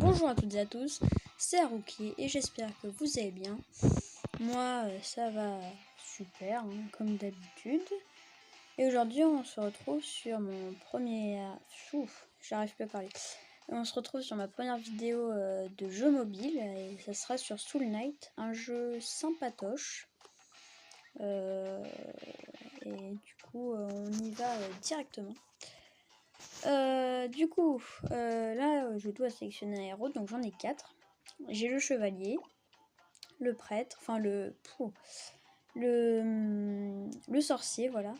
Bonjour à toutes et à tous, c'est Haruki et j'espère que vous allez bien. Moi ça va super comme d'habitude. Et aujourd'hui on se retrouve sur mon premier... j'arrive plus à parler. On se retrouve sur ma première vidéo de jeu mobile et ça sera sur Soul Knight, un jeu sympatoche. Et du coup on y va directement. Là je dois sélectionner un héros, donc j'en ai 4. J'ai le chevalier, le prêtre, enfin le sorcier, voilà,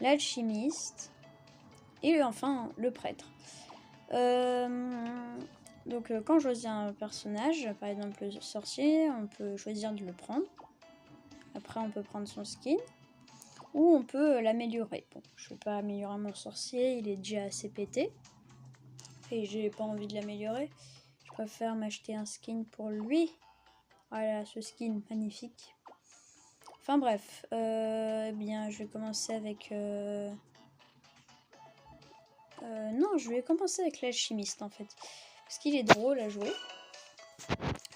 l'alchimiste et enfin le prêtre. Quand on choisit un personnage, par exemple le sorcier, on peut choisir de le prendre. Après on peut prendre son skin ou on peut l'améliorer. Bon, je vais pas améliorer mon sorcier, il est déjà assez pété et j'ai pas envie de l'améliorer. Je préfère m'acheter un skin pour lui. Voilà, ce skin magnifique. Enfin bref, bien je vais commencer avec... non, je vais commencer avec l'alchimiste en fait. Parce qu'il est drôle à jouer.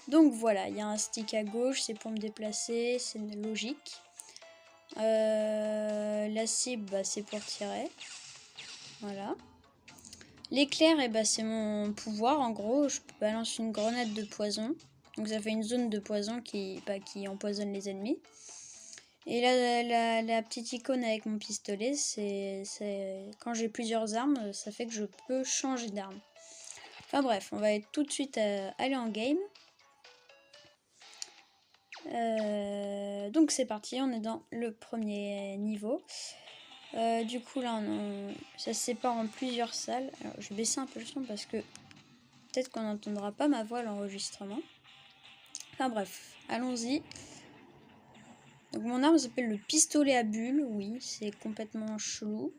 Donc voilà, il y a un stick à gauche, c'est pour me déplacer, c'est logique. La cible, c'est pour tirer. Voilà. L'éclair, c'est mon pouvoir. En gros, je balance une grenade de poison. Donc ça fait une zone de poison qui empoisonne les ennemis. Et là, la petite icône avec mon pistolet, c'est quand j'ai plusieurs armes, ça fait que je peux changer d'arme. Enfin bref, on va tout de suite aller en game. Donc c'est parti, on est dans le premier niveau. Du coup là, ça se sépare en plusieurs salles. Alors, je vais baisser un peu le son parce que peut-être qu'on n'entendra pas ma voix à l'enregistrement. Enfin bref, allons-y. Donc mon arme s'appelle le pistolet à bulles, oui, c'est complètement chelou,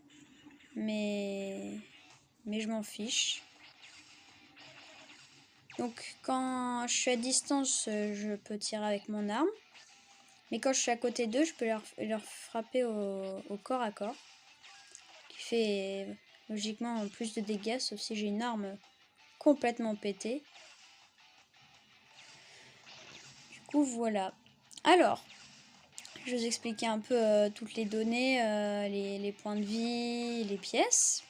mais je m'en fiche. Donc quand je suis à distance, je peux tirer avec mon arme, mais quand je suis à côté d'eux, je peux leur frapper au corps à corps, qui fait logiquement plus de dégâts, sauf si j'ai une arme complètement pétée. Du coup voilà. Alors, je vais vous expliquer un peu toutes les données, les points de vie, les pièces.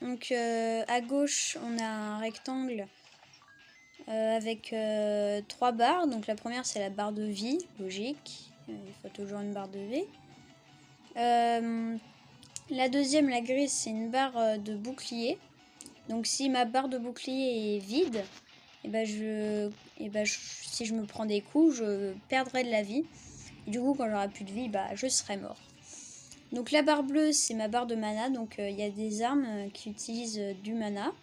Donc à gauche, on a un rectangle avec 3 barres. Donc la première, c'est la barre de vie, logique. Il faut toujours une barre de vie. La deuxième, la grise, c'est une barre de bouclier. Donc si ma barre de bouclier est vide, si je me prends des coups, je perdrai de la vie. Et du coup, quand j'aurai plus de vie, je serai mort. Donc la barre bleue, c'est ma barre de mana. Donc il y a des armes qui utilisent du mana.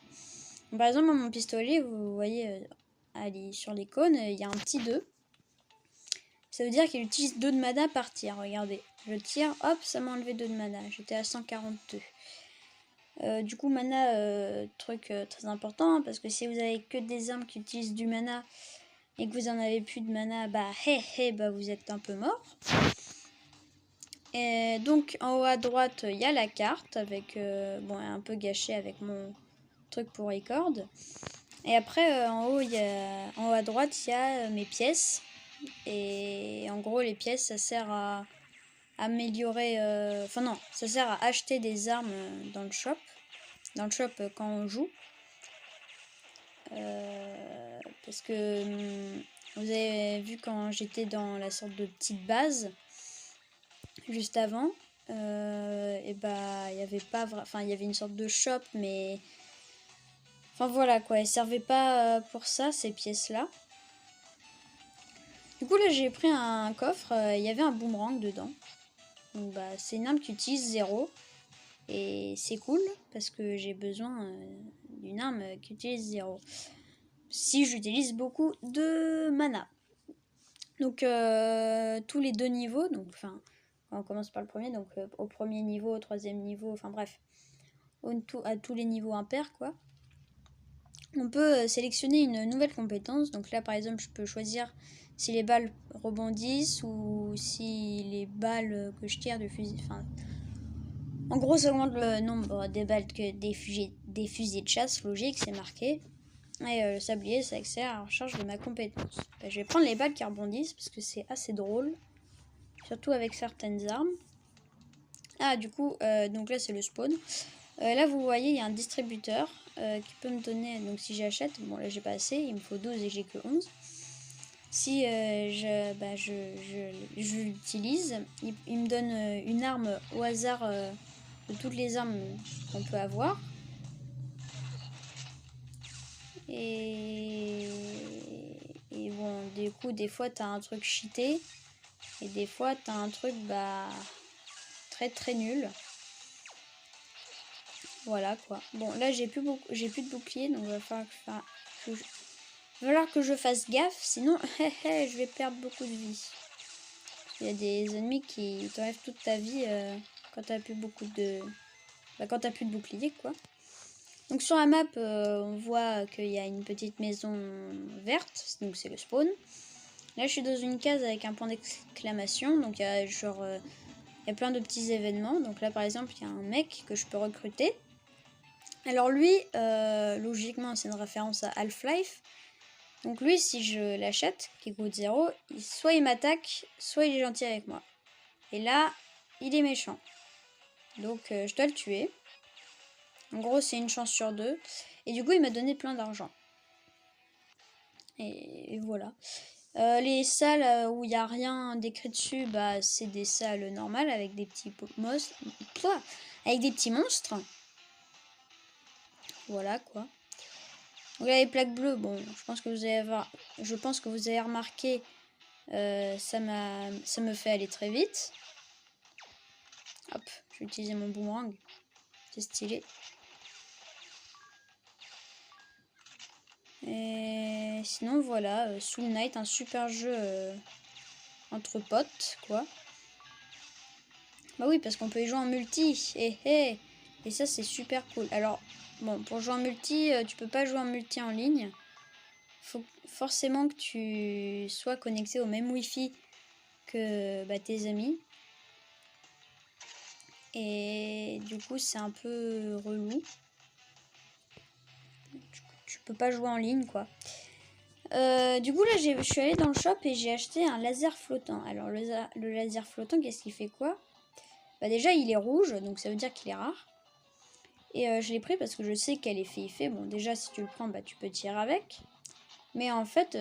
Donc, par exemple, mon pistolet, vous voyez sur l'icône, il y a un petit 2. Ça veut dire qu'il utilise 2 de mana par tir. Regardez, je tire, hop, ça m'a enlevé 2 de mana. J'étais à 142. Du coup, mana, truc très important, parce que si vous avez que des armes qui utilisent du mana et que vous en avez plus de mana, vous êtes un peu mort. Et donc en haut à droite, il y a la carte avec un peu gâchée avec mon truc pour record. Et après en haut à droite, il y a mes pièces. Et en gros, les pièces, ça sert à améliorer, ça sert à acheter des armes dans le shop. Dans le shop quand on joue. Parce que vous avez vu quand j'étais dans la sorte de petite base juste avant, il y avait pas il y avait une sorte de shop, mais enfin voilà quoi, elle servait pas pour ça, ces pièces là. Du coup là j'ai pris un coffre, il y avait un boomerang dedans. Donc c'est une arme qui utilise 0 et c'est cool parce que j'ai besoin d'une arme qui utilise 0 si j'utilise beaucoup de mana. Donc tous les 2 niveaux, donc on commence par le premier, donc au premier niveau, au troisième niveau, enfin bref, à tous les niveaux impairs quoi. On peut sélectionner une nouvelle compétence. Donc là par exemple je peux choisir si les balles rebondissent ou si les balles que je tire de fusil, en gros ça augmente le nombre des balles que des fusils de chasse, logique, c'est marqué. Et le sablier, ça accélère la recharge de ma compétence. Je vais prendre les balles qui rebondissent parce que c'est assez drôle. Surtout avec certaines armes. Ah, du coup, donc là c'est le spawn. Là vous voyez, il y a un distributeur qui peut me donner, donc si j'achète, bon là j'ai pas assez, il me faut 12 et j'ai que 11. Si je l'utilise, il me donne une arme au hasard de toutes les armes qu'on peut avoir. Et bon, du coup, des fois t'as un truc cheaté. Et des fois t'as un truc très nul. Voilà quoi. Bon là j'ai plus de bouclier, donc il va falloir que je fasse gaffe, sinon je vais perdre beaucoup de vie. Il y a des ennemis qui t'enlèvent toute ta vie quand t'as plus quand t'as plus de bouclier quoi. Donc sur la map on voit qu'il y a une petite maison verte, donc c'est le spawn. Là je suis dans une case avec un point d'exclamation, donc il y a genre il y a plein de petits événements. Donc là par exemple il y a un mec que je peux recruter. Alors lui, logiquement c'est une référence à Half-Life. Donc lui, si je l'achète, qui coûte 0, soit il m'attaque, soit il est gentil avec moi. Et là, il est méchant. Donc je dois le tuer. En gros, c'est une chance sur 2. Et du coup, il m'a donné plein d'argent. Et voilà. Les salles où il n'y a rien décrit dessus, bah, c'est des salles normales avec des petits monstres. Avec des petits monstres. Voilà quoi. Donc là, les plaques bleues, bon, je pense que vous avez remarqué, ça me fait aller très vite. Hop, je vais utiliser mon boomerang. C'est stylé. Et sinon, voilà, Soul Knight, un super jeu entre potes, quoi. Bah oui, parce qu'on peut y jouer en multi. Et ça, c'est super cool. Alors, bon, pour jouer en multi, tu peux pas jouer en multi en ligne. Faut forcément que tu sois connecté au même Wi-Fi que tes amis. Et du coup, c'est un peu relou. Tu peux pas jouer en ligne, quoi. Du coup, là, je suis allée dans le shop et j'ai acheté un laser flottant. Alors, le laser flottant, qu'est-ce qu'il fait quoi? Bah déjà, il est rouge, donc ça veut dire qu'il est rare. Et je l'ai pris parce que je sais quel effet il fait. Bon, déjà, si tu le prends, bah, tu peux tirer avec. Mais en fait,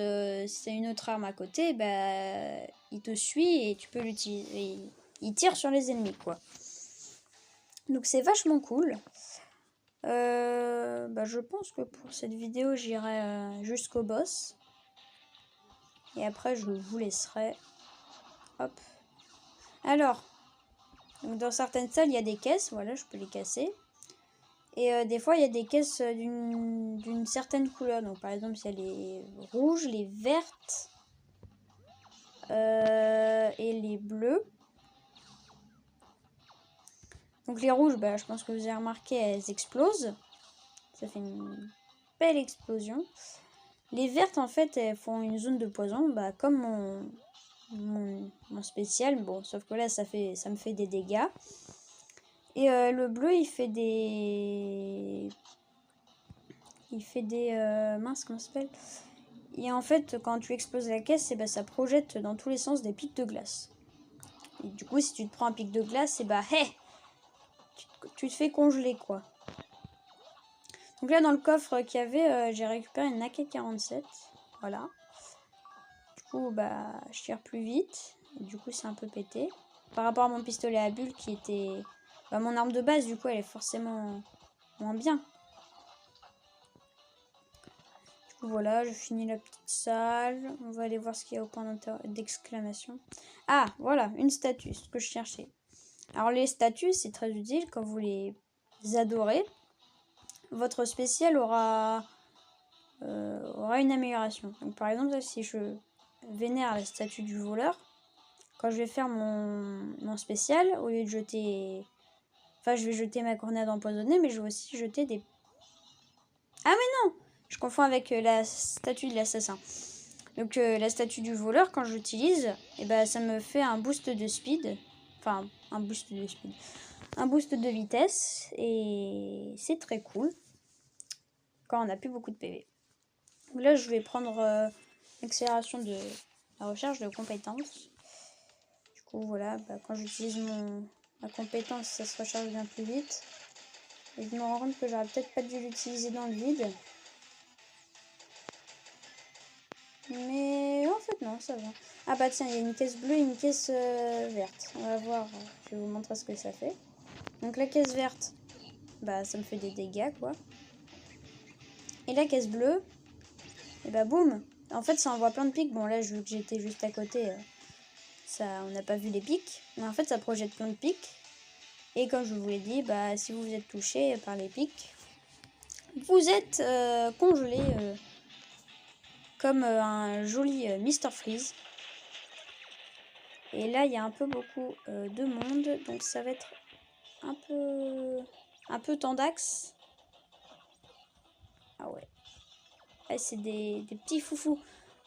si t'as une autre arme à côté, bah, il te suit et tu peux l'utiliser. Il tire sur les ennemis, quoi. Donc, c'est vachement cool. Je pense que pour cette vidéo, j'irai jusqu'au boss. Et après, je vous laisserai. Hop. Alors, donc dans certaines salles, il y a des caisses. Voilà, je peux les casser. Et des fois, il y a des caisses d'une certaine couleur. Donc, par exemple, il y a les rouges, les vertes et les bleus. Donc, les rouges, je pense que vous avez remarqué, elles explosent. Ça fait une belle explosion. Les vertes, en fait, elles font une zone de poison, comme mon spécial. Bon, sauf que là, ça me fait des dégâts. Et le bleu, il fait des... mince, comment ça s'appelle? Et en fait, quand tu exploses la caisse, ça projette dans tous les sens des pics de glace. Et du coup, si tu te prends un pic de glace, tu te fais congeler, quoi. Donc là, dans le coffre qu'il y avait, j'ai récupéré une AK-47. Voilà. Du coup, je tire plus vite. Et du coup, c'est un peu pété. Par rapport à mon pistolet à bulles qui était... mon arme de base, du coup, elle est forcément moins bien. Voilà, je finis la petite salle. On va aller voir ce qu'il y a au point d'exclamation. Ah, voilà, une statue, ce que je cherchais. Alors les statues, c'est très utile quand vous les adorez. Votre spécial aura une amélioration. Donc par exemple, si je vénère la statue du voleur, quand je vais faire mon spécial, au lieu de jeter... Enfin, je vais jeter ma grenade empoisonnée, mais je vais aussi jeter des... Ah mais non! Je confonds avec la statue de l'assassin. Donc la statue du voleur, quand j'utilise, ça me fait un boost de speed. Enfin, un boost de speed. Un boost de vitesse. Et c'est très cool. Quand on n'a plus beaucoup de PV. Donc là, je vais prendre l'accélération de la recherche de compétences. Du coup, voilà, quand j'utilise ma compétence, ça se recharge bien plus vite. Et je me rends compte que j'aurais peut-être pas dû l'utiliser dans le vide. Mais en fait, non, ça va. Ah bah tiens, il y a une caisse bleue et une caisse verte. On va voir, je vais vous montrer ce que ça fait. Donc la caisse verte, bah ça me fait des dégâts, quoi. Et la caisse bleue, et bah boum. En fait, ça envoie plein de pics. Bon, là, vu que j'étais juste à côté, on n'a pas vu les pics. Mais en fait, ça projette plein de pics. Et comme je vous l'ai dit, bah si vous êtes touché par les pics, vous êtes congelé comme un joli Mr Freeze. Et là, il y a un peu beaucoup de monde, donc ça va être un peu tendax. Ah ouais. Ah, c'est des petits foufous.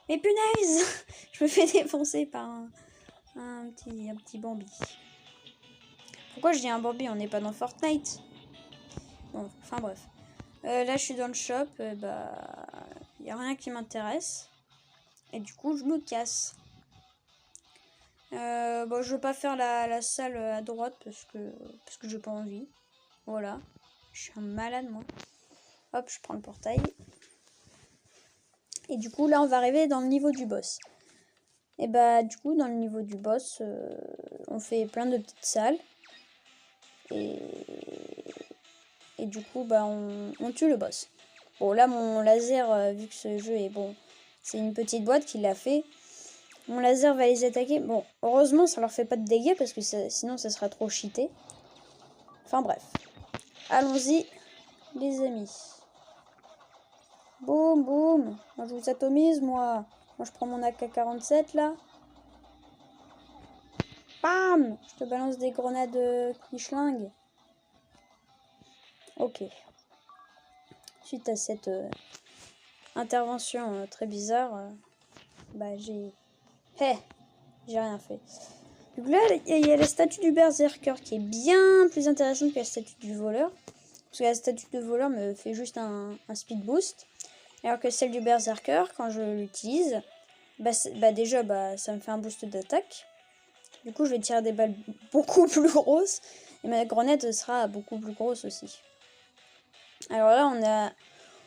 Mais punaise, je me fais défoncer par un petit Bambi. Pourquoi je dis un Bambi? On n'est pas dans Fortnite. Bon, enfin bref. Là, je suis dans le shop. Bah, il n'y a rien qui m'intéresse. Et du coup, je me casse. Bon, je veux pas faire la salle à droite parce que j'ai pas envie. Voilà. Je suis un malade, moi. Hop, je prends le portail. Et du coup, là, on va arriver dans le niveau du boss. Et bah, du coup, dans le niveau du boss, on fait plein de petites salles. Et du coup, bah, on tue le boss. Bon, là, mon laser, vu que ce jeu est bon, c'est une petite boîte qui l'a fait. Mon laser va les attaquer. Bon, heureusement, ça leur fait pas de dégâts parce que sinon, ça serait trop cheaté. Enfin, bref. Allons-y, les amis. Boum, boum. Moi, je vous atomise, moi. Moi, je prends mon AK-47, là. Bam! Je te balance des grenades qui schlinguent. Ok. Suite à cette intervention très bizarre, bah, j'ai rien fait. Donc là, il y a la statue du berserker qui est bien plus intéressante que la statue du voleur. Parce que la statue de voleur me fait juste un speed boost. Alors que celle du berserker, quand je l'utilise, déjà ça me fait un boost d'attaque. Du coup, je vais tirer des balles beaucoup plus grosses. Et ma grenade sera beaucoup plus grosse aussi. Alors là, on a...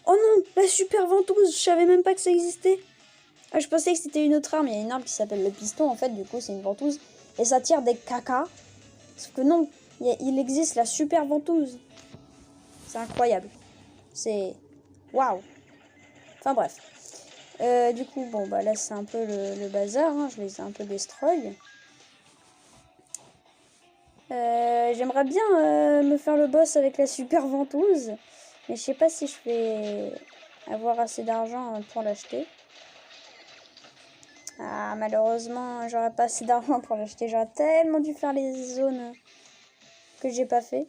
Oh non, la super ventouse, je savais même pas que ça existait. Ah, je pensais que c'était une autre arme. Il y a une arme qui s'appelle le piston, en fait, du coup, c'est une ventouse. Et ça tire des caca. Sauf que non, il existe la super ventouse. C'est incroyable. C'est... Waouh. Enfin bref. Du coup, bon, bah là, c'est un peu le bazar. Hein. Je les ai un peu destroy. J'aimerais bien me faire le boss avec la super ventouse. Mais je sais pas si je vais avoir assez d'argent pour l'acheter. Ah, malheureusement, j'aurais pas assez d'argent pour l'acheter. J'aurais tellement dû faire les zones que j'ai pas fait.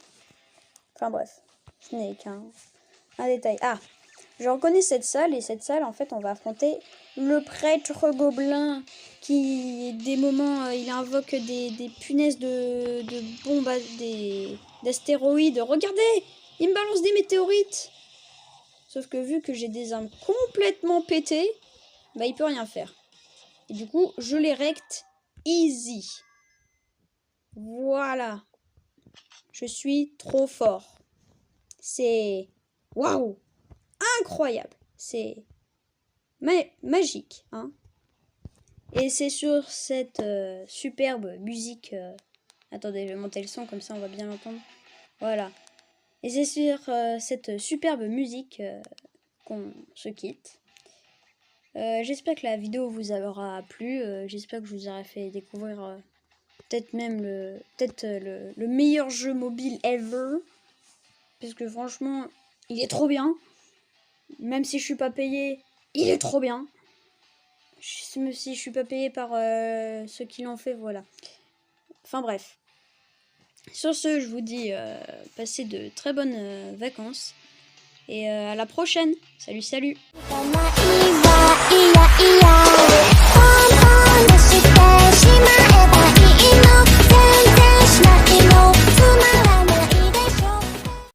Enfin bref, ce n'est qu'un détail. Ah, je reconnais cette salle. Et cette salle, en fait, on va affronter le prêtre gobelin qui, des moments, il invoque des punaises de bombes, d'astéroïdes. Regardez, il me balance des météorites. Sauf que vu que j'ai des armes complètement pétées, bah il peut rien faire. Et du coup, je les recte easy. Voilà. Je suis trop fort. C'est... Waouh! Incroyable. C'est... magique, hein. Et c'est sur cette superbe musique... Attendez, je vais monter le son, comme ça on va bien l'entendre. Voilà. Et c'est sur cette superbe musique qu'on se quitte. J'espère que la vidéo vous aura plu. J'espère que je vous aurai fait découvrir peut-être même le meilleur jeu mobile ever. Parce que franchement, il est trop bien. Même si je suis pas payé, il est trop bien. Même si je suis pas payé par ceux qui l'ont fait, voilà. Enfin bref. Sur ce, je vous dis passez de très bonnes vacances. Et à la prochaine. Salut, salut.